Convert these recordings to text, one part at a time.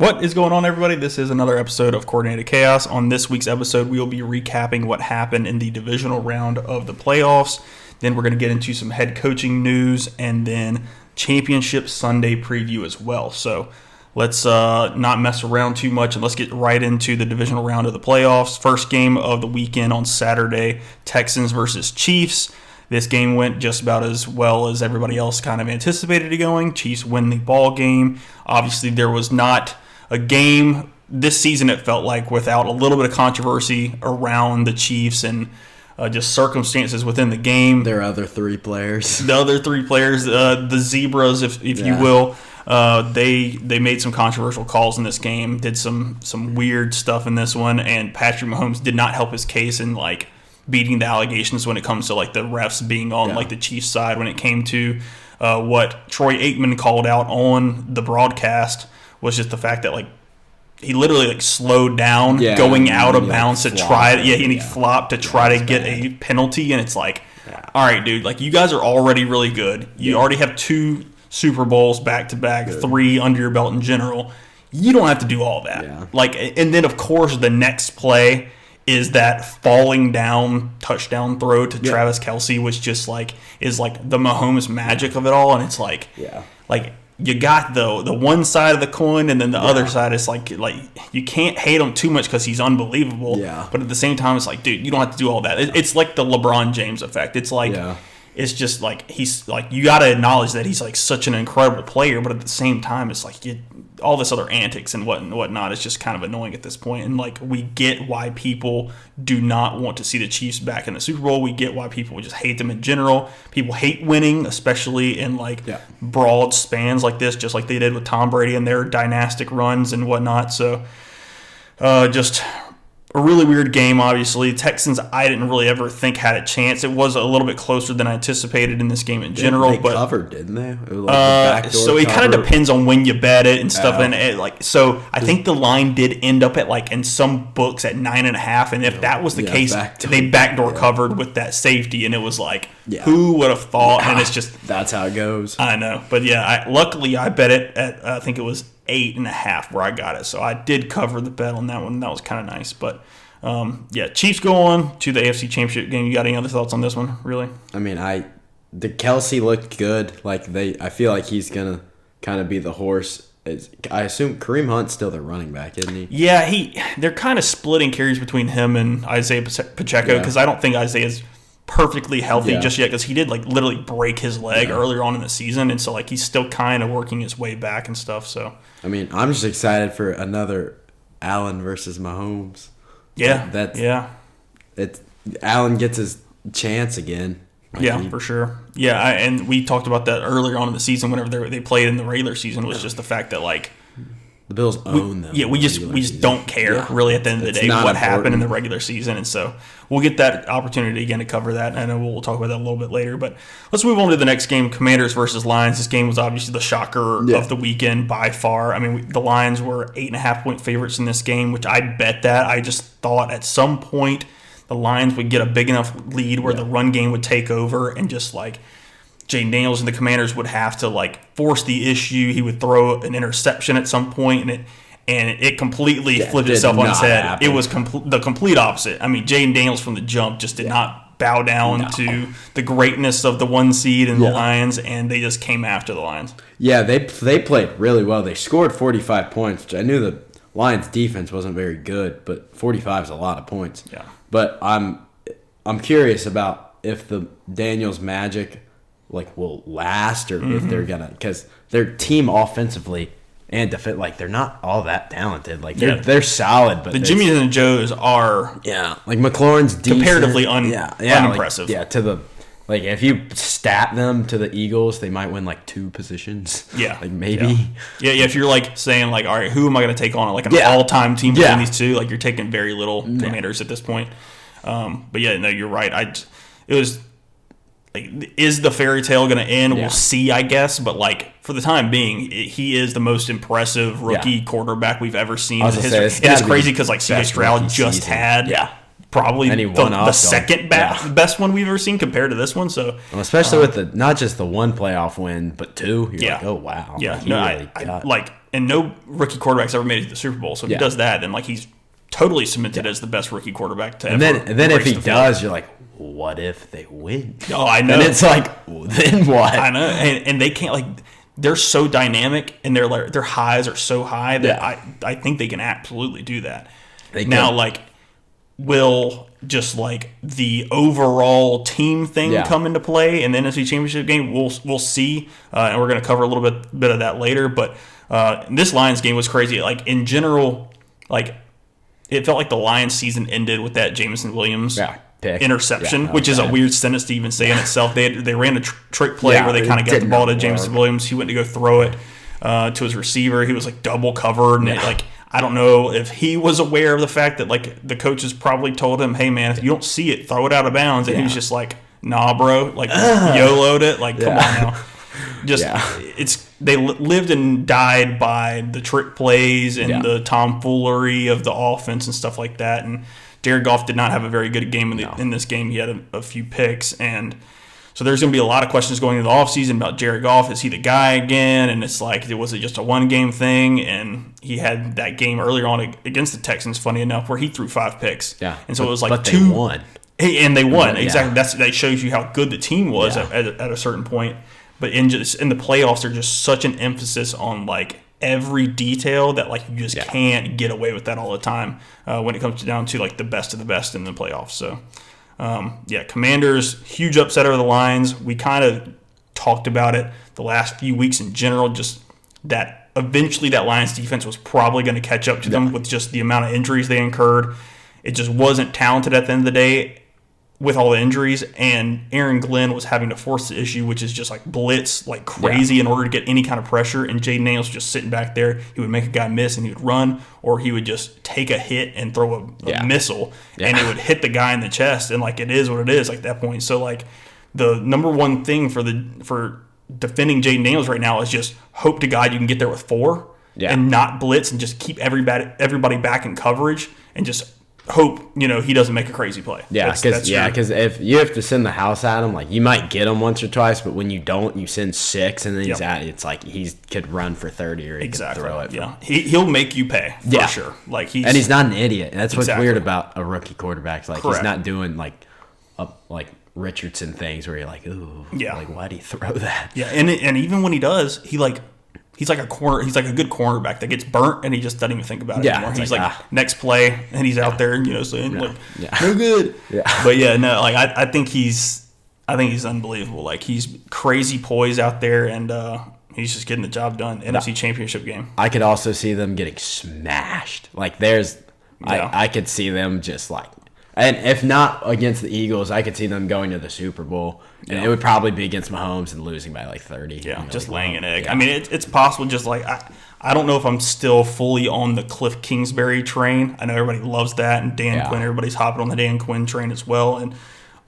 What is going on, everybody? This is another episode of Coordinated Chaos. On this week's episode, we will be recapping what happened in the divisional round of the playoffs. Then we're going to get into some head coaching news and then Championship Sunday preview as well. So let's not mess around too much and let's get right into the divisional round of the playoffs. First game of the weekend on Saturday, Texans versus Chiefs. This game went just about as well as everybody else kind of anticipated it going. Chiefs win the ball game. Obviously, there was not a game this season, it felt like, without a little bit of controversy around the Chiefs and just circumstances within the game. Their other three players. The other three players, the Zebras, if you will, they made some controversial calls in this game, did some weird stuff in this one, and Patrick Mahomes did not help his case in beating the allegations when it comes to the refs being on the Chiefs side. When it came to what Troy Aikman called out on the broadcast was just the fact that he literally slowed down going out of bounds to try and he flopped to try to get a penalty, and it's all right, dude, you guys are already really good. You already have 2 Super Bowls back to back, 3 under your belt in general. You don't have to do all that. And then of course the next play is that falling down touchdown throw to Travis Kelce, which just is the Mahomes magic of it all, and it's you got the one side of the coin, and then the other side is you can't hate him too much because he's unbelievable. But at the same time, it's dude, you don't have to do all that. It's like the LeBron James effect. It's it's just he's you got to acknowledge that he's such an incredible player, but at the same time, it's all this other antics and whatnot is just kind of annoying at this point. And we get why people do not want to see the Chiefs back in the Super Bowl. We get why people just hate them in general. People hate winning, especially in broad spans like this, just like they did with Tom Brady and their dynastic runs and whatnot. So just a really weird game, obviously. Texans, I didn't really ever think had a chance. It was a little bit closer than I anticipated in this game in general. They covered, didn't they? It was so it kind of depends on when you bet it and stuff. And so I think the line did end up at in some books at 9.5. And if that was the case, they backdoor covered with that safety, and it was who would have thought? And it's just that's how it goes. I know, but luckily I bet it at I think it was 8.5 where I got it, so I did cover the bet on that one. That was kind of nice. But Chiefs go on to the AFC Championship game. You got any other thoughts on this one, really? I mean, the Kelce looked good. I feel like he's gonna kind of be the horse. I assume Kareem Hunt's still their running back, isn't he? Yeah, they're kind of splitting carries between him and Isaiah Pacheco, because I don't think Isaiah's perfectly healthy just yet, because he did literally break his leg earlier on in the season, and so he's still kind of working his way back and stuff. So I mean, I'm just excited for another Allen versus Mahomes. Allen gets his chance again. For sure. And we talked about that earlier on in the season whenever they played in the regular season, was just the fact that the Bills own them. We just don't care really at the end of the day what happened in the regular season, and so we'll get that opportunity again to cover that, and we'll talk about that a little bit later. But let's move on to the next game, Commanders versus Lions. This game was obviously the shocker of the weekend by far. I mean, the Lions were 8.5-point favorites in this game, which I bet that. I just thought at some point the Lions would get a big enough lead where the run game would take over, and just Jay Daniels and the Commanders would have to force the issue. He would throw an interception at some point, and it completely flipped itself on its head. Happen. It was the complete opposite. I mean, Jay Daniels from the jump just did not bow down to the greatness of the 1 seed and the Lions, and they just came after the Lions. Yeah, they played really well. They scored 45 points, which I knew the Lions' defense wasn't very good, but 45 is a lot of points. Yeah. But I'm curious about if the Daniels magic will last, or if they're gonna, because their team offensively and they're not all that talented. They're solid, but the Jimmys and the Joes are McLaurin's decent, comparatively unimpressive. To the if you stat them to the Eagles, they might win 2 positions. Maybe. If you're saying all right, who am I going to take on an all-time team between these two? You're taking very little Commanders at this point. But you're right. It was. Is the fairy tale going to end? We'll see, I guess. But for the time being, he is the most impressive rookie quarterback we've ever seen in history. It's crazy because C.J. Stroud just had probably the second best one we've ever seen compared to this one. So, especially with not just the one playoff win, but two. You're like, oh wow. Yeah, and no rookie quarterback's ever made it to the Super Bowl. So if he does that, then like he's totally cemented as the best rookie quarterback to ever. And then if he does, you're like, what if they win? Oh, I know. And it's like, then what? I know, and they can't they're so dynamic, and their highs are so high that I think they can absolutely do that. Will just like the overall team thing come into play in the NFC Championship game? We'll see, and we're going to cover a little bit of that later. But this Lions game was crazy. Like in general, like it felt like the Lions season ended with that Jameson Williams interception, which is a weird sentence to even say in itself. They ran a trick play where they kind of got the ball to Jameson Williams. He went to go throw it to his receiver. He was like double covered, and I don't know if he was aware of the fact that like the coaches probably told him, "Hey man, if you don't see it, throw it out of bounds." And he was just like, "Nah, bro, like YOLO'd it." Like, come on now. They lived and died by the trick plays and the tomfoolery of the offense and stuff like that. And Jared Goff did not have a very good game in this game. He had a few picks, and so there's going to be a lot of questions going into the offseason about Jared Goff. Is he the guy again? And it's like, was it just a one-game thing? And he had that game earlier on against the Texans, funny enough, where he threw 5 picks. Yeah. And so it was like but they won. And they won. Exactly. That shows you how good the team was at a certain point. But in the playoffs, there's just such an emphasis on like every detail that like you just can't get away with that all the time when it comes down to like the best of the best in the playoffs. So Commanders, huge upset over the Lions. We kind of talked about it the last few weeks in general, just that eventually that Lions defense was probably going to catch up to them with just the amount of injuries they incurred. It just wasn't talented at the end of the day with all the injuries, and Aaron Glenn was having to force the issue, which is just like blitz like crazy in order to get any kind of pressure, and Jaden Daniels was just sitting back there. He would make a guy miss and he would run, or he would just take a hit and throw a missile, and it would hit the guy in the chest, and like it is what it is like that point. So like the number one thing for defending Jaden Daniels right now is just hope to God you can get there with 4 and not blitz and just keep everybody back in coverage and just hope he doesn't make a crazy play. Because if you have to send the house at him, like you might get him once or twice, but when you don't, you send 6, and then he's at it. It's like he could run for 30 or he could throw it. He'll make you pay for sure. Like he's not an idiot. That's what's weird about a rookie quarterback. Like he's not doing like Richardson things where you're like, ooh, like why do you throw that? Yeah, and even when he does, he's like a good cornerback that gets burnt and he just doesn't even think about it anymore. He's like next play and he's out there, saying no good. Yeah. But I think he's unbelievable. Like he's crazy poise out there, and he's just getting the job done. NFC Championship game. I could also see them getting smashed. Like I could see them just like, and if not against the Eagles, I could see them going to the Super Bowl, and it would probably be against Mahomes and losing by like 30. Yeah, just laying an egg. Yeah. I mean, it's possible. Just like I don't know if I'm still fully on the Cliff Kingsbury train. I know everybody loves that, and Dan Quinn. Everybody's hopping on the Dan Quinn train as well, and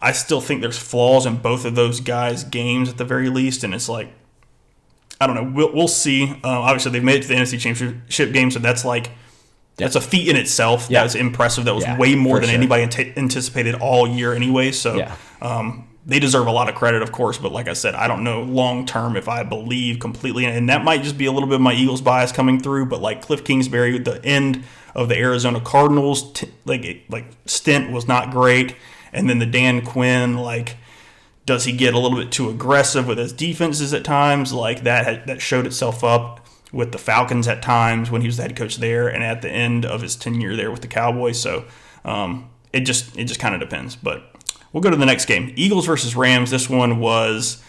I still think there's flaws in both of those guys' games at the very least. And it's like, I don't know. We'll see. Obviously, they've made it to the NFC Championship game, so that's like. That's a feat in itself. That was impressive. That was way more than anybody anticipated all year anyway. So they deserve a lot of credit, of course. But like I said, I don't know long term if I believe completely. And that might just be a little bit of my Eagles bias coming through. But like Cliff Kingsbury, the end of the Arizona Cardinals stint was not great. And then the Dan Quinn, does he get a little bit too aggressive with his defenses at times? Like that showed itself up with the Falcons at times when he was the head coach there, and at the end of his tenure there with the Cowboys. So it just kind of depends. But we'll go to the next game. Eagles versus Rams. This one was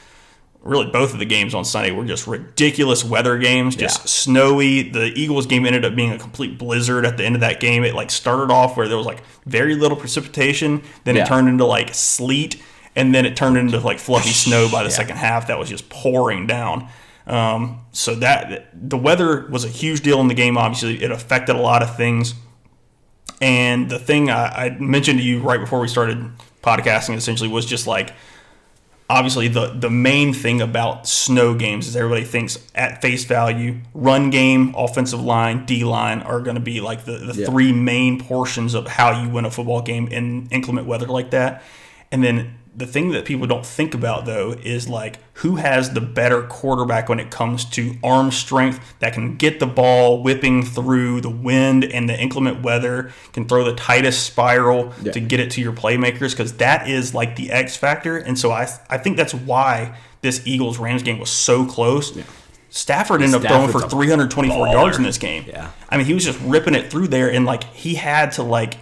really, both of the games on Sunday were just ridiculous weather games, just snowy. The Eagles game ended up being a complete blizzard at the end of that game. It started off where there was very little precipitation, then it turned into sleet, and then it turned into fluffy snow by the second half that was just pouring down. So that the weather was a huge deal in the game. Obviously, it affected a lot of things. And the thing I mentioned to you right before we started podcasting essentially was just obviously the main thing about snow games is everybody thinks at face value, run game, offensive line, D-line are going to be like the three main portions of how you win a football game in inclement weather like that. And then the thing that people don't think about, though, is like who has the better quarterback when it comes to arm strength that can get the ball whipping through the wind and the inclement weather, can throw the tightest spiral to get it to your playmakers, because that is like the X factor. And so I think that's why this Eagles-Rams game was so close. Yeah. Stafford ended up throwing for 324 yards in this game. Yeah. I mean, he was just ripping it through there, and like he had to like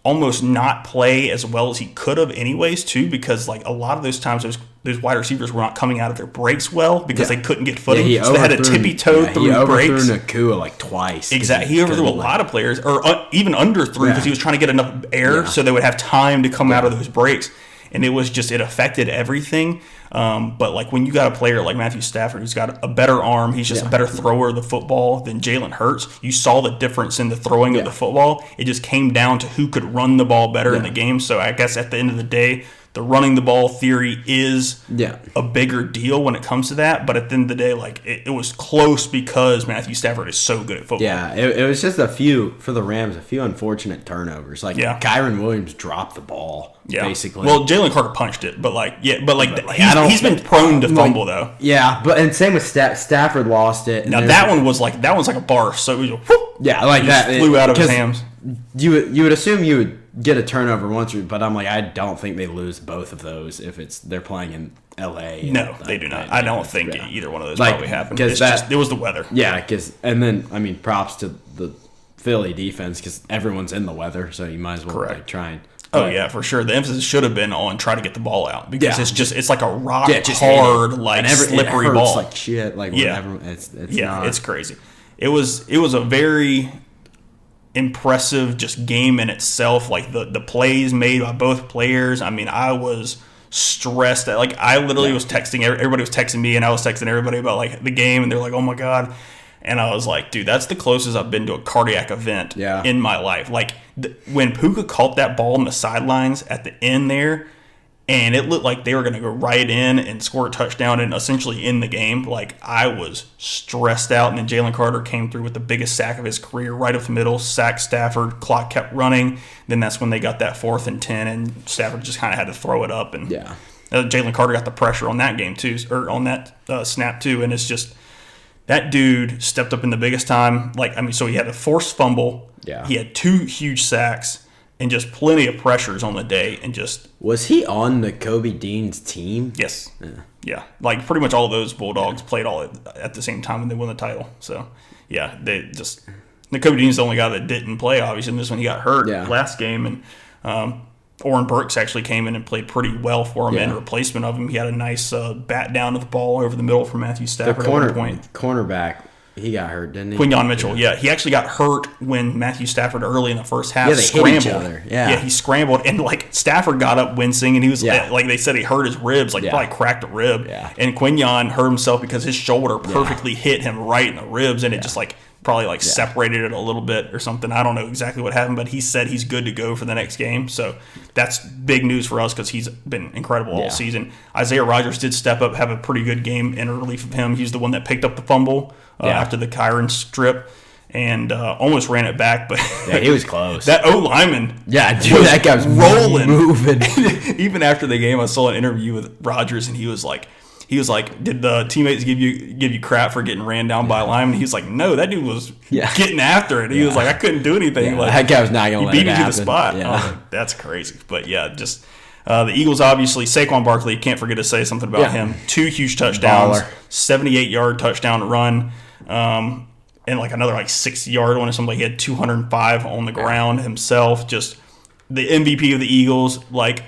almost not play as well as he could have anyways too, because like a lot of those times those wide receivers were not coming out of their breaks well because they couldn't get footing, so they had to tippy-toe through breaks. He overthrew Nakua like twice. Exactly. He overthrew a lot of players, or even underthrew because he was trying to get enough air so they would have time to come out of those breaks. And it affected everything. But like when you got a player like Matthew Stafford, who's got a better arm, he's just a better thrower of the football than Jalen Hurts. You saw the difference in the throwing of the football. It just came down to who could run the ball better in the game. So I guess at the end of the day, the running the ball theory is a bigger deal when it comes to that. But at the end of the day, like it was close because Matthew Stafford is so good at football. Yeah, it was just a few unfortunate turnovers. Like Kyron Williams dropped the ball, basically. Well, Jalen Carter punched it, but he's been prone to fumble though. Yeah, and same with Stafford lost it. Now that one's like a barf, so it was flew out of his hands. You would assume you would get a turnover once, but I'm like, I don't think they lose both of those if they're playing in L.A. No, they do not. I don't think either one of those probably happened. It was the weather. Yeah, and then I mean, props to the Philly defense because everyone's in the weather, so you might as well try and. Oh yeah, for sure. The emphasis should have been on try to get the ball out because it's like a rock hard, like slippery ball. Like shit, like whatever. It's crazy. It was a very impressive just game in itself. Like the plays made by both players. I mean, I was stressed. Like I literally was texting. Everybody was texting me, and I was texting everybody about like the game, and they're like, "Oh my god." And I was like, dude, that's the closest I've been to a cardiac event in my life. Like, when Puka caught that ball on the sidelines at the end there, and it looked like they were going to go right in and score a touchdown and essentially end the game, like, I was stressed out. And then Jalen Carter came through with the biggest sack of his career, right up the middle, sacked Stafford, clock kept running. Then that's when they got that 4th and 10, and Stafford just kind of had to throw it up. And Jalen Carter got the pressure on that game, too, or on that snap, too. And it's just... that dude stepped up in the biggest time. Like, I mean, so he had a forced fumble. Yeah. He had 2 huge sacks and just plenty of pressures on the day. And just was he on the Kobe Dean's team? Yes. Yeah. Like pretty much all of those Bulldogs played all at the same time when they won the title. So yeah, the Kobe Dean's the only guy that didn't play. Obviously, and this one he got hurt last game, and Oren Burks actually came in and played pretty well for him in replacement of him. He had a nice bat down to the ball over the middle for Matthew Stafford at one point. Cornerback, he got hurt, didn't he? Quinyon Mitchell, he actually got hurt when Matthew Stafford early in the first half scrambled. Hit each other. Yeah, he scrambled, and like Stafford got up wincing, and he was like they said he hurt his ribs, probably cracked a rib. Yeah. And Quinyon hurt himself because his shoulder perfectly hit him right in the ribs, and it just probably separated it a little bit or something. I don't know exactly what happened, but he said he's good to go for the next game. So that's big news for us because he's been incredible all season. Isaiah Rodgers did step up, have a pretty good game in relief of him. He's the one that picked up the fumble after the Kyron strip and almost ran it back. But he was close. That O-lineman that guy was rolling. Moving. Even after the game, I saw an interview with Rodgers, and he was like, did the teammates give you crap for getting ran down by a lineman? He was like, no, that dude was getting after it. He was like, I couldn't do anything. Yeah, that guy was not going to let it happen. He beat me to the spot. Yeah. Like, that's crazy. But yeah, just the Eagles, obviously, Saquon Barkley, can't forget to say something about him. 2 huge touchdowns, 78-yard touchdown run, and another 60-yard one or something. He had 205 on the ground himself. Just the MVP of the Eagles. Like,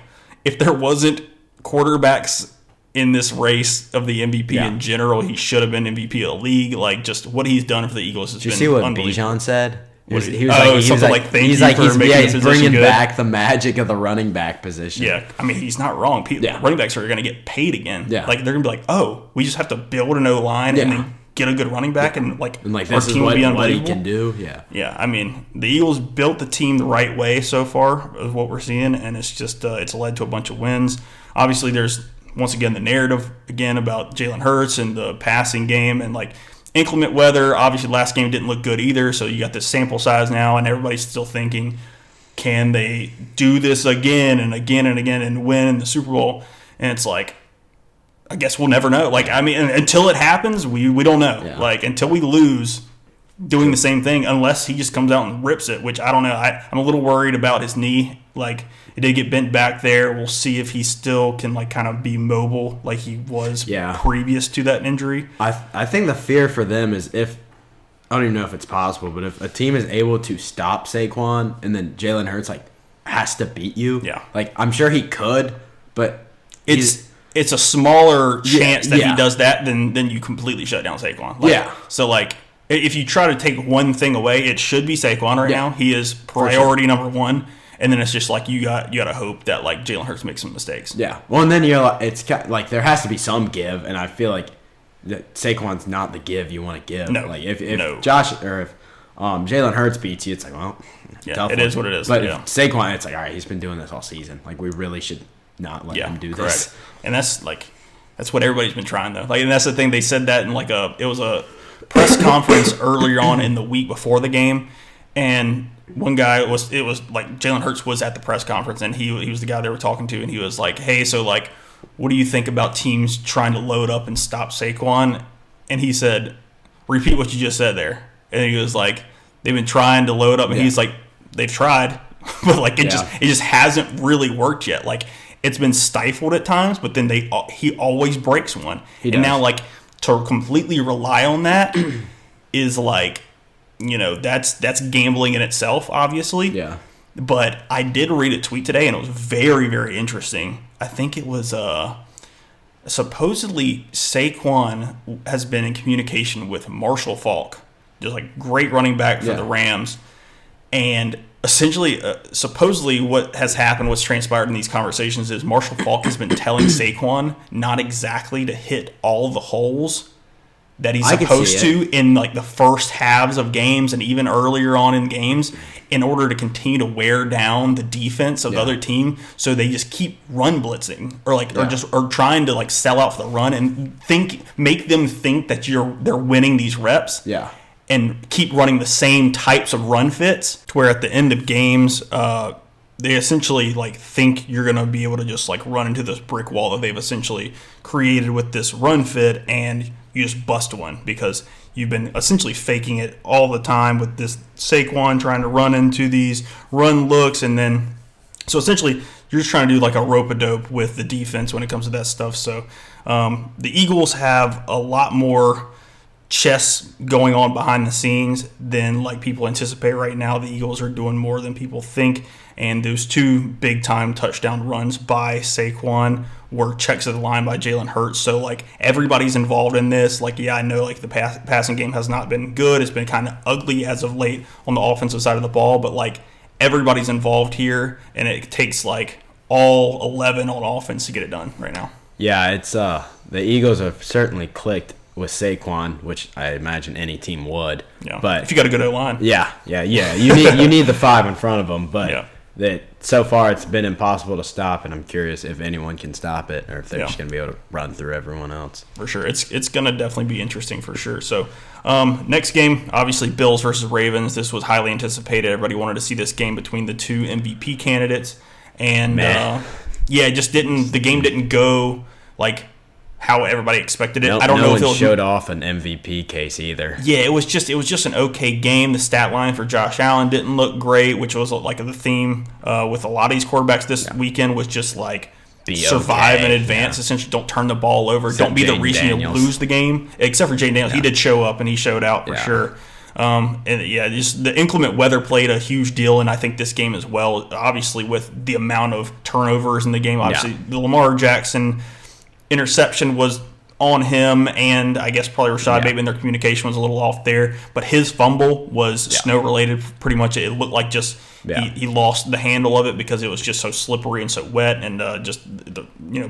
if there wasn't quarterbacks in this race of the MVP in general, he should have been MVP of the league. Like, just what he's done for the Eagles has been unbelievable. Did you see what Bijan said? He was like, he's bringing back the magic of the running back position. Yeah, I mean, he's not wrong. Running backs are going to get paid again. Yeah. Like, they're going to be like, oh, we just have to build an O-line and then get a good running back, and this is what he can do. Yeah. I mean, the Eagles built the team the right way so far, is what we're seeing, and it's just it's led to a bunch of wins. Obviously, there's once again, the narrative again about Jalen Hurts and the passing game and like inclement weather. Obviously, last game didn't look good either. So you got this sample size now, and everybody's still thinking, can they do this again and again and again and win the Super Bowl? And it's like, I guess we'll never know. Like, I mean, until it happens, we don't know. Yeah. Like, until we lose doing the same thing, unless he just comes out and rips it, which I don't know. I'm a little worried about his knee. Like, it did get bent back there. We'll see if he still can, like, kind of be mobile like he was previous to that injury. I think the fear for them is if, I don't even know if it's possible, but if a team is able to stop Saquon and then Jalen Hurts, like, has to beat you. Yeah. Like, I'm sure he could, but it's a smaller chance that he does that than you completely shut down Saquon. Like, so, like, if you try to take one thing away, it should be Saquon right now. He is priority number one. And then it's just like you got to hope that like Jalen Hurts makes some mistakes. Yeah. Well, and then you're like, it's like there has to be some give, and I feel like that Saquon's not the give you want to give. No. Like if Josh or if Jalen Hurts beats you, it's like, well, tough it is what it is. But if Saquon, it's like, all right, he's been doing this all season. Like we really should not let him do this. And that's what everybody's been trying though. Like, and that's the thing. They said that in like it was a press conference earlier on in the week before the game, and one guy it was like Jalen Hurts was at the press conference, and he was the guy they were talking to, and he was like, hey, so like, what do you think about teams trying to load up and stop Saquon? And he said, repeat what you just said there. And he was like, they've been trying to load up, and he's like, they've tried, but like it just hasn't really worked yet. Like, it's been stifled at times, but then he always breaks one. And now like to completely rely on that is like, that's gambling in itself, obviously. Yeah. But I did read a tweet today, and it was very, very interesting. I think it was supposedly Saquon has been in communication with Marshall Faulk, just like great running back for the Rams. And essentially, supposedly what has happened, what's transpired in these conversations is Marshall Faulk has been telling Saquon not exactly to hit all the holes that he's supposed to in like the first halves of games and even earlier on in games in order to continue to wear down the defense of the other team. So they just keep run blitzing or trying to like sell out for the run and make them think that they're winning these reps. Yeah. And keep running the same types of run fits to where at the end of games, they essentially like think you're going to be able to just like run into this brick wall that they've essentially created with this run fit, and you just bust one because you've been essentially faking it all the time with this Saquon trying to run into these run looks. And then, so essentially you're just trying to do like a rope-a-dope with the defense when it comes to that stuff. So the Eagles have a lot more chess going on behind the scenes than like people anticipate right now. The Eagles are doing more than people think, and those two big-time touchdown runs by Saquon were checks at the line by Jalen Hurts. So like everybody's involved in this. Like, I know like the passing game has not been good. It's been kind of ugly as of late on the offensive side of the ball, but like everybody's involved here, and it takes like all 11 on offense to get it done right now. Yeah, it's the Eagles have certainly clicked with Saquon, which I imagine any team would. Yeah. But if you got a good O-line. Yeah. You need the 5 in front of them, but that so far it's been impossible to stop, and I'm curious if anyone can stop it or if they're just going to be able to run through everyone else. For sure. It's going to definitely be interesting for sure. So, next game, obviously Bills versus Ravens. This was highly anticipated. Everybody wanted to see this game between the two MVP candidates, and the game didn't go like how everybody expected it. I don't know if it showed off an MVP case either. Yeah, it was just an okay game. The stat line for Josh Allen didn't look great, which was like the theme with a lot of these quarterbacks this weekend was just like survive and advance. Essentially, don't turn the ball over. Don't be the reason you lose the game. Except for Jayden Daniels, he did show up and he showed out for sure. Just the inclement weather played a huge deal, and I think this game as well. Obviously, with the amount of turnovers in the game, obviously the Lamar Jackson interception was on him, and I guess probably Rashad Bateman, their communication was a little off there, but his fumble was snow related pretty much. It looked like just he lost the handle of it because it was just so slippery and so wet, and just the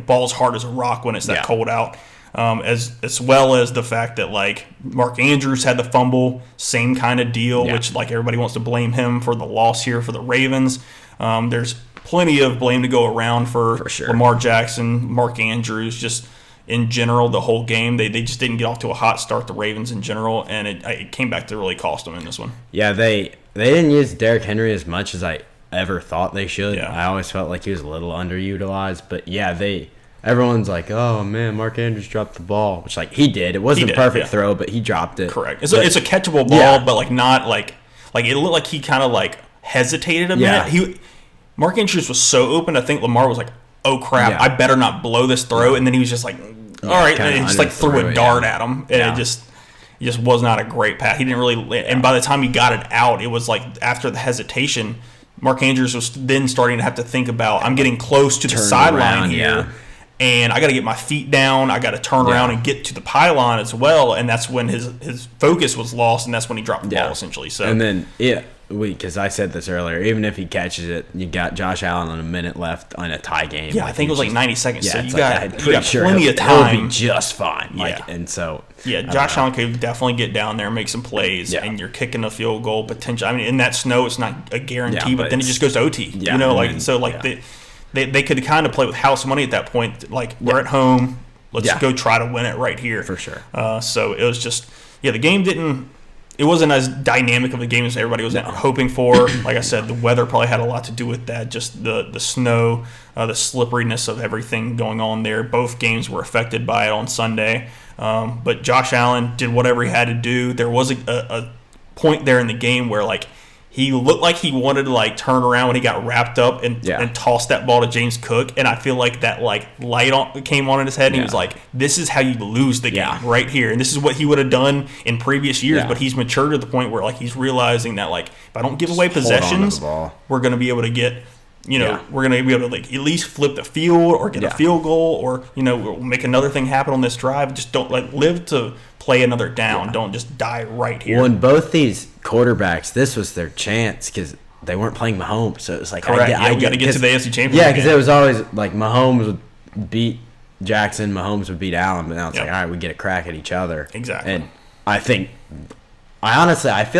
ball's hard as a rock when it's that cold out. As well as the fact that like Mark Andrews had the fumble, same kind of deal, which like everybody wants to blame him for the loss here for the Ravens. There's plenty of blame to go around for sure. Lamar Jackson, Mark Andrews, just in general the whole game. They just didn't get off to a hot start, the Ravens in general, and it came back to really cost them in this one. Yeah, they didn't use Derrick Henry as much as I ever thought they should. Yeah. I always felt like he was a little underutilized, but yeah, everyone's like, oh man, Mark Andrews dropped the ball, which like he did. It wasn't a perfect throw, but he dropped it. Correct. It's a catchable ball, but like not like it looked like he kind of like hesitated a minute. Mark Andrews was so open. I think Lamar was like, oh crap, I better not blow this throw, and then he was just like, all right, and he just like threw a dart at him, and it just was not a great pass. He didn't really, and by the time he got it out, it was like after the hesitation, Mark Andrews was then starting to have to think about, I'm getting close to the sideline here, and I got to get my feet down. I got to turn around and get to the pylon as well, and that's when his focus was lost, and that's when he dropped the ball essentially. So and then because I said this earlier, even if he catches it, you got Josh Allen on a minute left on a tie game. Yeah, I think it was like 90 seconds. Yeah, so you got plenty of time. He'll time. be just fine. And so Josh Allen could definitely get down there, make some plays, and you're kicking a field goal potential. I mean, in that snow, it's not a guarantee, but then it just goes to OT. They could kind of play with house money at that point. Like we're at home, let's go try to win it right here for sure. So it was just the game didn't. It wasn't as dynamic of a game as everybody was hoping for. Like I said, the weather probably had a lot to do with that. Just the snow, the slipperiness of everything going on there. Both games were affected by it on Sunday. But Josh Allen did whatever he had to do. There was a point there in the game where like he looked like he wanted to like turn around when he got wrapped up and toss that ball to James Cook, and I feel like that like light came on in his head, and he was like, "This is how you lose the game right here," and this is what he would have done in previous years. But he's matured to the point where like he's realizing that like if I don't give away possessions, we're going to be able to get. We're going to be able to like at least flip the field or get a field goal or we'll make another thing happen on this drive. Just don't live to play another down. Don't just die right here. Well, in both these quarterbacks, this was their chance because they weren't playing Mahomes, so it's like correct. We got to get to the AFC Championship. Yeah, because it was always like Mahomes would beat Jackson, Mahomes would beat Allen, but now it's like all right, we get a crack at each other. Exactly. And I feel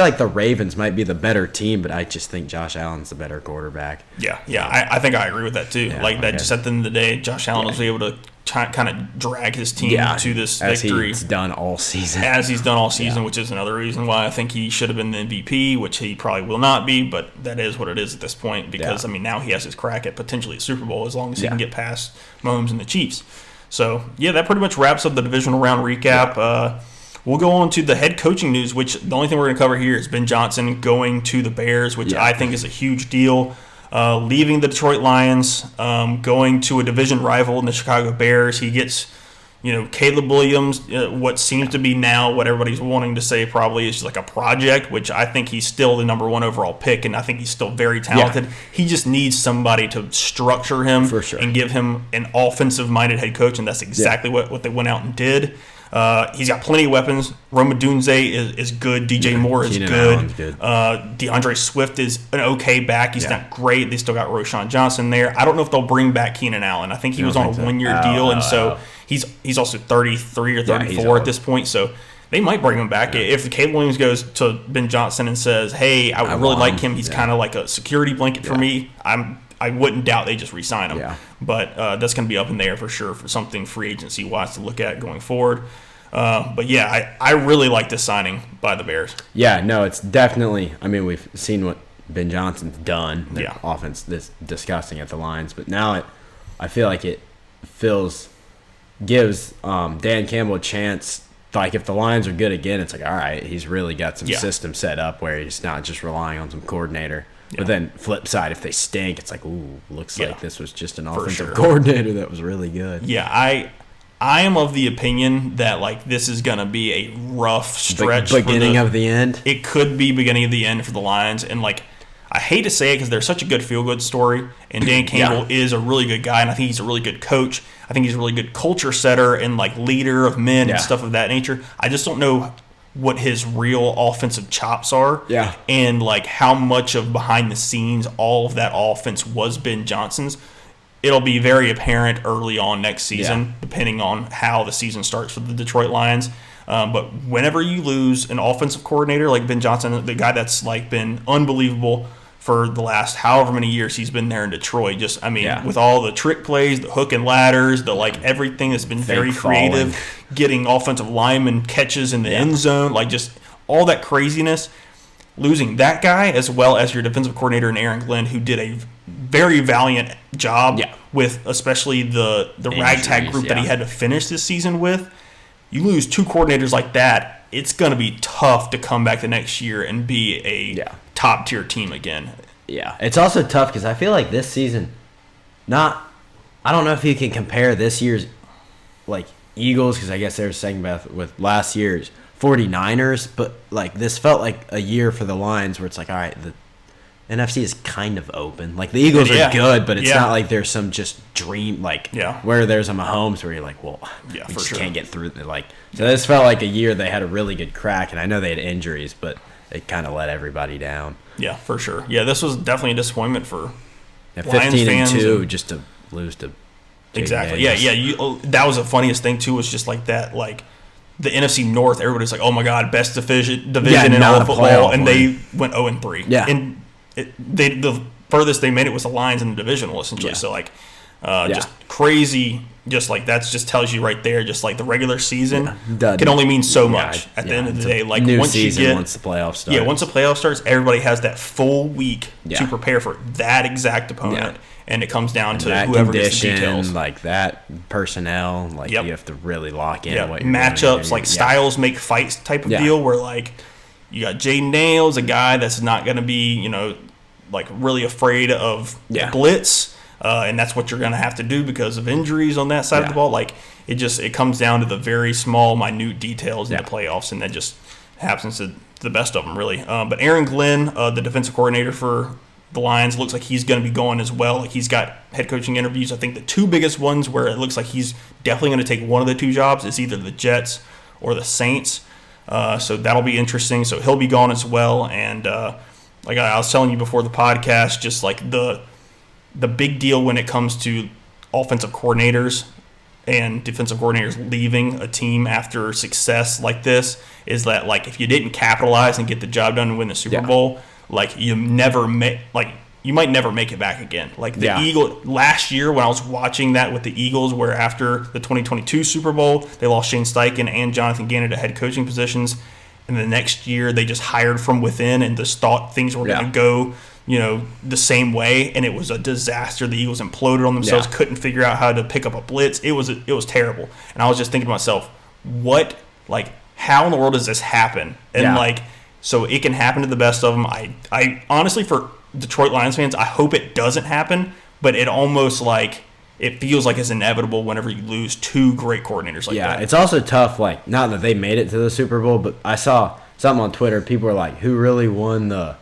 like the Ravens might be the better team, but I just think Josh Allen's the better quarterback. I think I agree with that too. Just at the end of the day, Josh Allen was able to kind of drag his team to this victory. As he's done all season. Which is another reason why I think he should have been the MVP, which he probably will not be, but that is what it is at this point because, now he has his crack at potentially a Super Bowl as long as he can get past Mahomes and the Chiefs. So, that pretty much wraps up the divisional round recap. We'll go on to the head coaching news, which the only thing we're going to cover here is Ben Johnson going to the Bears, which I think is a huge deal. Leaving the Detroit Lions, going to a division rival in the Chicago Bears. He gets, Caleb Williams, what seems to be now what everybody's wanting to say probably is just like a project, which I think he's still the number one overall pick, and I think he's still very talented. Yeah. He just needs somebody to structure him and give him an offensive-minded head coach, and that's exactly what they went out and did. He's got plenty of weapons. Rome Odunze is good. DJ Moore is good. DeAndre Swift is an okay back. He's not great. They still got Roshan Johnson there. I don't know if they'll bring back Keenan Allen. I think he was on a one-year deal, and so he's also 33 or 34 at this point. So they might bring him back. If Caleb Williams goes to Ben Johnson and says, "Hey, I would really like him. He's kind of like a security blanket for me," I wouldn't doubt they just re-sign him. But that's going to be up in the air for sure for something free agency-wise to look at going forward. I really like this signing by the Bears. Yeah, no, it's definitely – we've seen what Ben Johnson's done. The offense that's disgusting at the Lions. But now I feel like it gives Dan Campbell a chance. Like, if the Lions are good again, it's like, all right, he's really got some system set up where he's not just relying on some coordinator. But then, flip side, if they stink, it's like, ooh, looks like this was just an offensive coordinator that was really good. Yeah, I am of the opinion that this is going to be a rough stretch. Beginning of the end. It could be beginning of the end for the Lions, and I hate to say it because they're such a good feel-good story, and Dan Campbell is a really good guy, and I think he's a really good coach. I think he's a really good culture setter and leader of men and stuff of that nature. I just don't know what his real offensive chops are. Yeah. And how much of behind the scenes all of that offense was Ben Johnson's. It'll be very apparent early on next season, depending on how the season starts for the Detroit Lions. But whenever you lose an offensive coordinator like Ben Johnson, the guy that's been unbelievable for the last however many years he's been there in Detroit. Just, I mean, with all the trick plays, the hook and ladders, the like everything that's been very creative, getting offensive lineman catches in the end zone, like just all that craziness. Losing that guy as well as your defensive coordinator in Aaron Glenn, who did a very valiant job with especially the ragtag group that he had to finish this season with. You lose two coordinators like that, it's going to be tough to come back the next year and be a top-tier team again. Yeah, it's also tough because I feel like this season, I don't know if you can compare this year's like Eagles, because I guess they were second best with last year's 49ers, but like this felt like a year for the Lions where it's like, all right, the NFC is kind of open. Like the Eagles are good, but it's not like there's some just dream where there's a Mahomes where you're like, well, we just can't get through. Like, so this felt like a year they had a really good crack, and I know they had injuries, but it kind of let everybody down. Yeah, for sure. Yeah, this was definitely a disappointment for Lions 15-2 just to lose to exactly. That was the funniest thing too. Was just like that, like. The NFC North, everybody's like, "Oh my God, best division in all of football," and they went 0-3. Yeah, and the furthest they made it was the Lions in the divisional, essentially. So like, just crazy. Just like that just tells you right there. Just like the regular season can only mean so much at the end of the day. Like once the playoffs start. Yeah, once the playoff starts, everybody has that full week to prepare for that exact opponent. Yeah. And it comes down to whoever gets the details. Like that personnel, like you have to really lock in what you're matchups, like styles make fights type of deal where like you got Jay Nails, a guy that's not going to be, like really afraid of blitz. And that's what you're going to have to do because of injuries on that side of the ball. Like it comes down to the very small, minute details in the playoffs, and that just happens to the best of them, really. But Aaron Glenn, the defensive coordinator for the Lions, looks like he's going to be going as well. Like he's got head coaching interviews. I think the two biggest ones where it looks like he's definitely going to take one of the two jobs is either the Jets or the Saints. So that'll be interesting. So he'll be gone as well. And like I was telling you before the podcast, just like the big deal when it comes to offensive coordinators and defensive coordinators leaving a team after success like this is that like if you didn't capitalize and get the job done and win the Super Bowl, like you might never make it back again. Like the Eagles last year when I was watching that with the Eagles, where after the 2022 Super Bowl they lost Shane Steichen and Jonathan Gannon to head coaching positions, and the next year they just hired from within and just thought things were going to go the same way, and it was a disaster. The Eagles imploded on themselves, couldn't figure out how to pick up a blitz. It was terrible, and I was just thinking to myself, how in the world does this happen? And so it can happen to the best of them. I honestly, for Detroit Lions fans, I hope it doesn't happen, but it almost it feels like it's inevitable whenever you lose two great coordinators like that. Yeah, it's also tough, not that they made it to the Super Bowl, but I saw something on Twitter. People were like, who really won the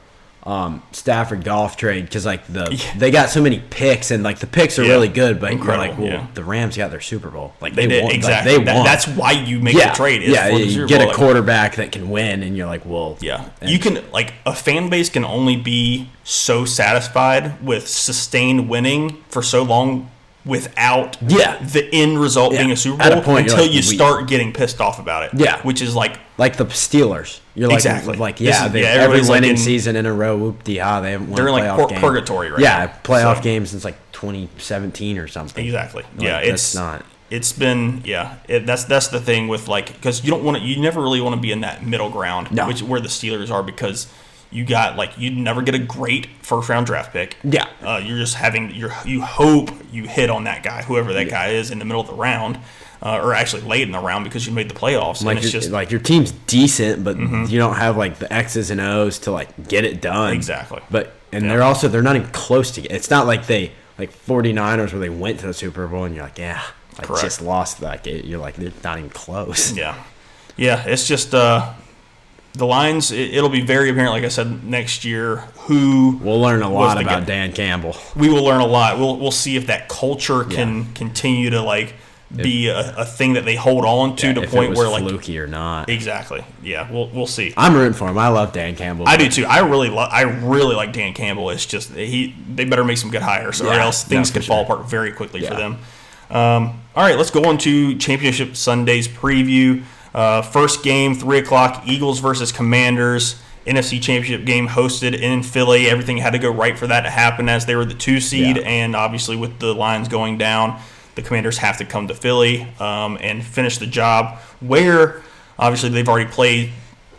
Stafford Golf trade? Because they got so many picks, and the picks are really good, but incredible. You're like, the Rams got their Super Bowl. They did, won. Exactly. They won. That's why you make the trade. You get a quarterback that can win, and you're like, well, you can a fan base can only be so satisfied with sustained winning for so long without the end result being a Super Bowl until you start getting pissed off about it. Yeah, which is like the Steelers. You're every winning season in a row. Whoop-de-ha, they haven't won. They're in playoff game. Purgatory right now. Playoff games since 2017 or something. Exactly. It's not. It's been that's the thing with because you never really want to be in that middle ground, which where the Steelers are, because you got you'd never get a great first round draft pick. Yeah. You're just you hope you hit on that guy, whoever that guy is, in the middle of the round. Or actually late in the round because you made the playoffs. And it's just your team's decent, but you don't have the X's and O's to get it done. Exactly. But they're not even close to it. It's not like they 49ers where they went to the Super Bowl and you're like, just lost that. You're like, they're not even close. Yeah. It's just the Lions. It'll be very apparent, like I said, next year who we'll learn a lot about Dan Campbell. We will learn a lot. We'll see if that culture can continue to be a thing that they hold on to the point where fluky or not. Exactly. Yeah, we'll see. I'm rooting for him. I love Dan Campbell. I do too. I really like Dan Campbell. It's just they better make some good hires, or else things could fall apart very quickly for them. All right, let's go on to Championship Sunday's preview. First game, 3:00, Eagles versus Commanders. NFC Championship game hosted in Philly. Everything had to go right for that to happen as they were the 2 seed, and obviously with the Lions going down, the Commanders have to come to Philly and finish the job, where obviously they've already played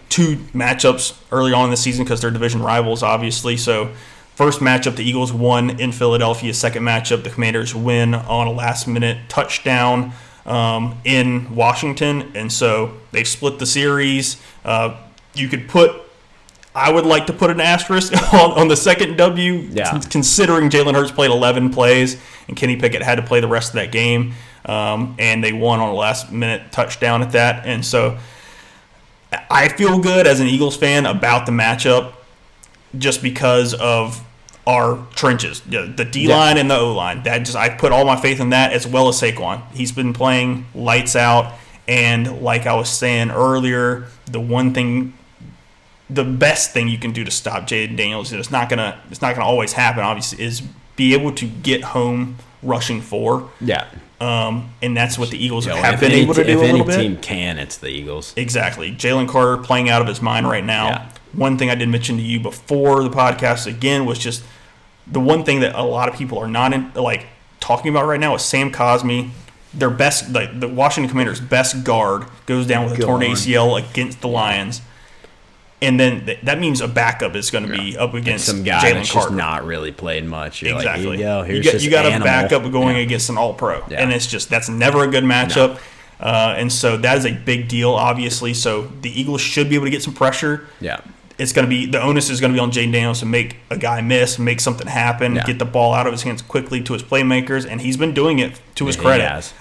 2 matchups early on in the season because they're division rivals, obviously. So first matchup, the Eagles won in Philadelphia. Second matchup, the Commanders win on a last-minute touchdown in Washington. And so they've split the series. You could I would like to put an asterisk on the second W, considering Jalen Hurts played 11 plays and Kenny Pickett had to play the rest of that game. And they won on a last-minute touchdown at that. And so I feel good as an Eagles fan about the matchup just because of our trenches, the D-line and the O-line. I put all my faith in that, as well as Saquon. He's been playing lights out, and like I was saying earlier, the best thing you can do to stop Jaden Daniels, it's not gonna always happen, obviously, is be able to get home rushing 4. Yeah. And that's what the Eagles have been able to do a little bit. If any team can, it's the Eagles. Exactly. Jalen Carter playing out of his mind right now. Yeah. One thing I did mention to you before the podcast again was just the one thing that a lot of people are not talking about right now is Sam Cosmi. Their best, the Washington Commanders' best guard goes down with a torn ACL against the Lions. And then that means a backup is going to be up against some guy Jalen that's Carter. just not really played much. You're exactly. Here's you got a backup going against an All-Pro, and that's never a good matchup. No. And so that is a big deal, obviously. So the Eagles should be able to get some pressure. Yeah, it's going to be the onus is going to be on Jaden Daniels to make a guy miss, make something happen, get the ball out of his hands quickly to his playmakers, and he's been doing it to his credit.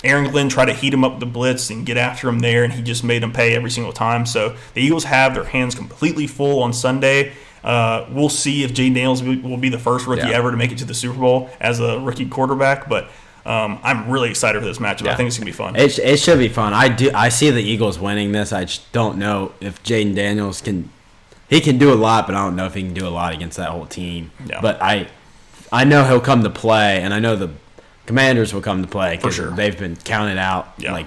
Aaron Glenn tried to heat him up with the blitz and get after him there, and he just made him pay every single time. So the Eagles have their hands completely full on Sunday. We'll see if Jaden Daniels will be the first rookie ever to make it to the Super Bowl as a rookie quarterback. But I'm really excited for this matchup. I think it's going to be fun. It should be fun. I see the Eagles winning this. I just don't know if Jaden Daniels can – he can do a lot, but I don't know if he can do a lot against that whole team. Yeah. But I know he'll come to play, and I know the – Commanders will come to play because they've been counted out. Yeah.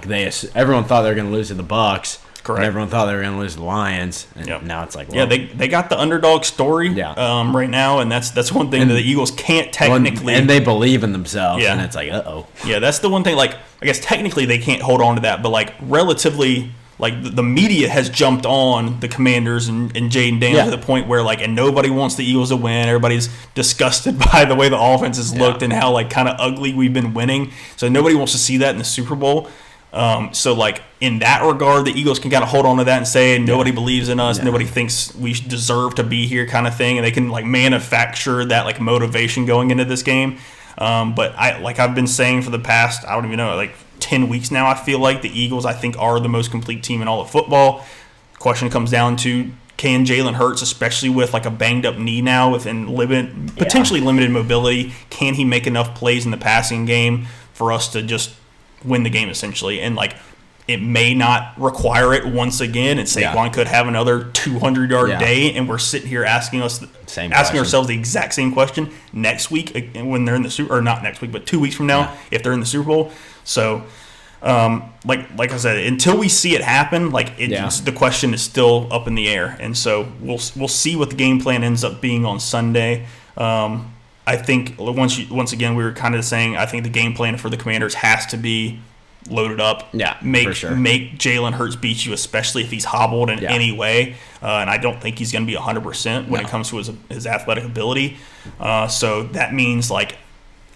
Everyone thought they were going to lose to the Bucs. Correct. And everyone thought they were going to lose to the Lions. And now it's like, well, they got the underdog story right now, and that's one thing that the Eagles can't technically. And they believe in themselves, and it's like, uh-oh. Yeah, that's the one thing. I guess technically they can't hold on to that, but relatively. The media has jumped on the Commanders and Jaden Daniels to the point where and nobody wants the Eagles to win. Everybody's disgusted by the way the offense has looked and how kind of ugly we've been winning. So nobody wants to see that in the Super Bowl. So in that regard, the Eagles can kind of hold on to that and say nobody believes in us, nobody thinks we deserve to be here, kind of thing, and they can manufacture that motivation going into this game. But I've been saying for the past, I don't even know, 10 weeks now, I feel like the Eagles, I think, are the most complete team in all of football. The question comes down to, can Jalen Hurts, especially with a banged-up knee now within potentially limited mobility, can he make enough plays in the passing game for us to just win the game, essentially? And, it may not require it once again, and Saquon could have another 200-yard day, and we're sitting here asking ourselves the exact same question next week when they're in the Super, or not next week, but 2 weeks from now if they're in the Super Bowl. So, like I said, until we see it happen, the question is still up in the air, and so we'll see what the game plan ends up being on Sunday. I think once again we were kind of saying I think the game plan for the Commanders has to be loaded up. Make Jalen Hurts beat you, especially if he's hobbled in any way. And I don't think he's going to be 100% when it comes to his athletic ability. So that means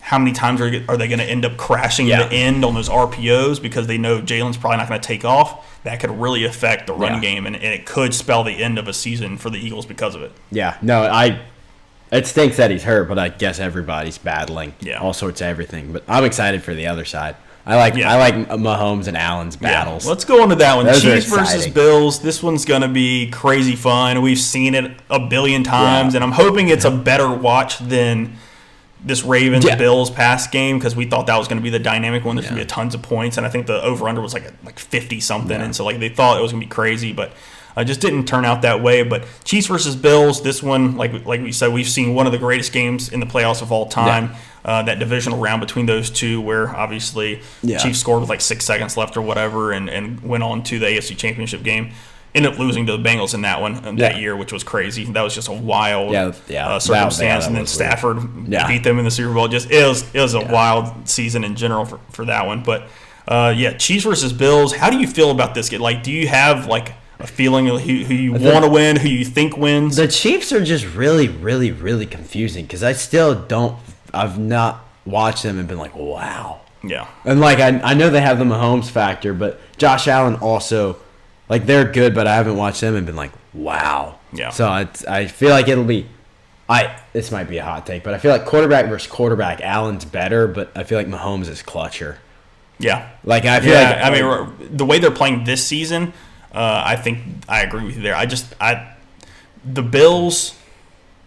how many times are they going to end up crashing the end on those RPOs because they know Jalen's probably not going to take off? That could really affect the run game, and it could spell the end of a season for the Eagles because of it. Yeah, no, it stinks that he's hurt, but I guess everybody's battling all sorts of everything. But I'm excited for the other side. I like Mahomes and Allen's battles. Let's go into that one. Chiefs versus Bills. This one's going to be crazy fun. We've seen it a billion times, and I'm hoping it's a better watch than this Ravens-Bills pass game because we thought that was going to be the dynamic one. There's going to be tons of points, and I think the over-under was like 50-something, and so they thought it was going to be crazy, but it just didn't turn out that way. But Chiefs versus Bills, this one, like we said, we've seen one of the greatest games in the playoffs of all time. That divisional round between those two where obviously Chiefs scored with 6 seconds left or whatever and went on to the AFC Championship game. ended up losing to the Bengals in that one that year, which was crazy. That was just a wild circumstance. And then Stafford beat them in the Super Bowl. It was a wild season in general for that one. But Chiefs versus Bills. How do you feel about this game? Like, do you have like a feeling of who you want to win, who you think wins? The Chiefs are just really, really, really confusing because I've not watched them and been like, wow. Yeah. And like I know they have the Mahomes factor, but Josh Allen also, like, they're good, but I haven't watched them and been like, wow. Yeah. So I feel like it'll be this might be a hot take, but I feel like quarterback versus quarterback, Allen's better, but I feel like Mahomes is clutcher. Yeah. Like I feel like I mean, the way they're playing this season, I think I agree with you there. The Bills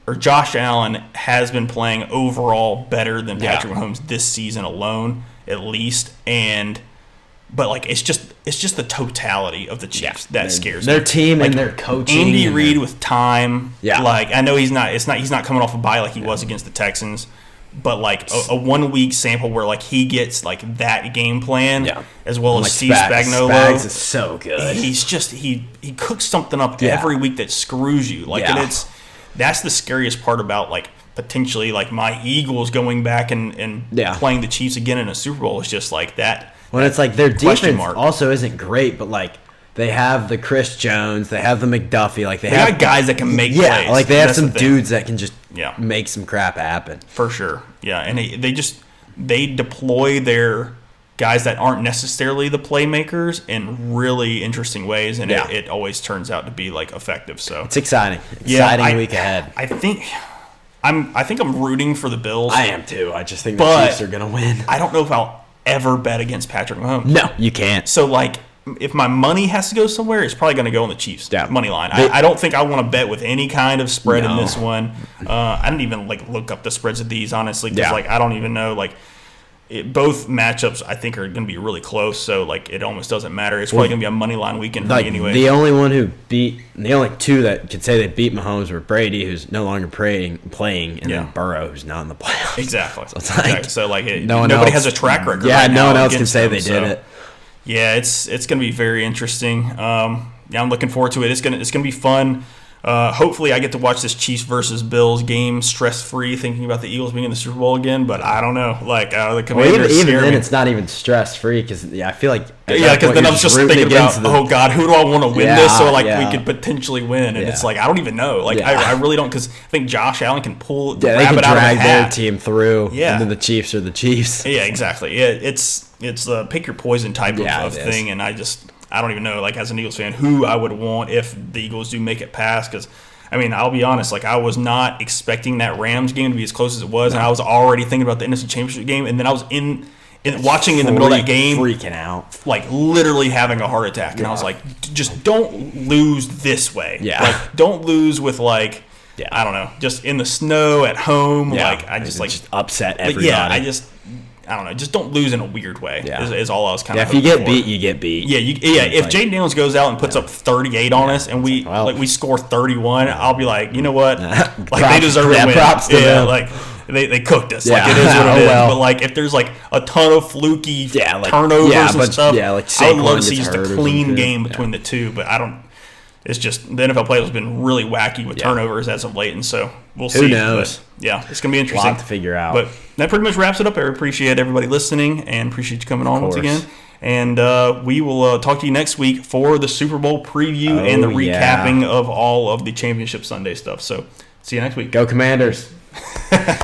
or Josh Allen has been playing overall better than Patrick Mahomes this season alone, at least. But like it's just the totality of the Chiefs that scares me. Their team like, and their coaching. Andy Reid with time. Yeah. Like I know he's not coming off a bye like he was against the Texans. But like a 1 week sample where like he gets like that game plan as well as Steve Spagnuolo. Spags is so good. He's just he cooks something up every week that screws you. Like and that's the scariest part about like potentially like my Eagles going back and playing the Chiefs again in a Super Bowl is just like that. When it's like their defense also isn't great, but like they have the Chris Jones, they have the McDuffie, like they have got guys that can make plays. Like they have some dudes that can just make some crap happen. For sure. Yeah, and they deploy their guys that aren't necessarily the playmakers in really interesting ways, and it always turns out to be like effective. So it's exciting. Exciting week ahead. I think I'm rooting for the Bills. I am too. I just think the Chiefs are gonna win. I don't know if I'll ever bet against Patrick Mahomes. No, you can't. So like, if my money has to go somewhere, it's probably going to go on the Chiefs money line. I don't think I want to bet with any kind of spread in this one. I didn't even like look up the spreads of these honestly because like I don't even know like both matchups I think are going to be really close. So like it almost doesn't matter. It's probably going to be a money line weekend for me anyway. The only two that could say they beat Mahomes were Brady, who's no longer playing, and then Burrow, who's not in the playoffs. Exactly. So it's like nobody has a track record. Yeah, no one else can say they did it. Yeah, it's going to be very interesting. I'm looking forward to it. It's going to be fun. Hopefully, I get to watch this Chiefs versus Bills game stress free, thinking about the Eagles being in the Super Bowl again. But I don't know. Like the Commanders, even then, it's not even stress free because I feel like because then I'm just thinking about oh God, who do I want to win this? So like we could potentially win, and it's like I don't even know. Like I really don't because I think Josh Allen can pull the rabbit out of the hat. Their team through. Yeah, and then the Chiefs are the Chiefs. Yeah, exactly. Yeah, it's a pick your poison type of thing, and I don't even know, like, as an Eagles fan, who I would want if the Eagles do make it past. Because, I mean, I'll be honest, like, I was not expecting that Rams game to be as close as it was, and I was already thinking about the NFC Championship game, and then I was watching in the middle of that game, freaking out, like, literally having a heart attack. And I was like, just don't lose this way. Yeah. Like, don't lose with, like, I don't know, just in the snow at home. Yeah. Like, I just upset everybody. Yeah, I don't know. Just don't lose in a weird way. Yeah. Is all I was kind of. If you get beat, you get beat. Yeah, if Jaden Daniels goes out and puts up 38 on us, and we score 31, I'll be like, you know what? Like they deserve to win. Props to them. Like they cooked us. Like it is what it is. But like if there's like a ton of fluky turnovers and stuff, like I would love to see just a clean game between the two. But I don't. It's just the NFL play has been really wacky with turnovers as of late, and so we'll see. Who knows? But, it's going to be interesting. A lot to figure out. But that pretty much wraps it up. I appreciate everybody listening and appreciate you coming on once again. And we will talk to you next week for the Super Bowl preview and the recapping of all of the Championship Sunday stuff. So see you next week. Go Commanders.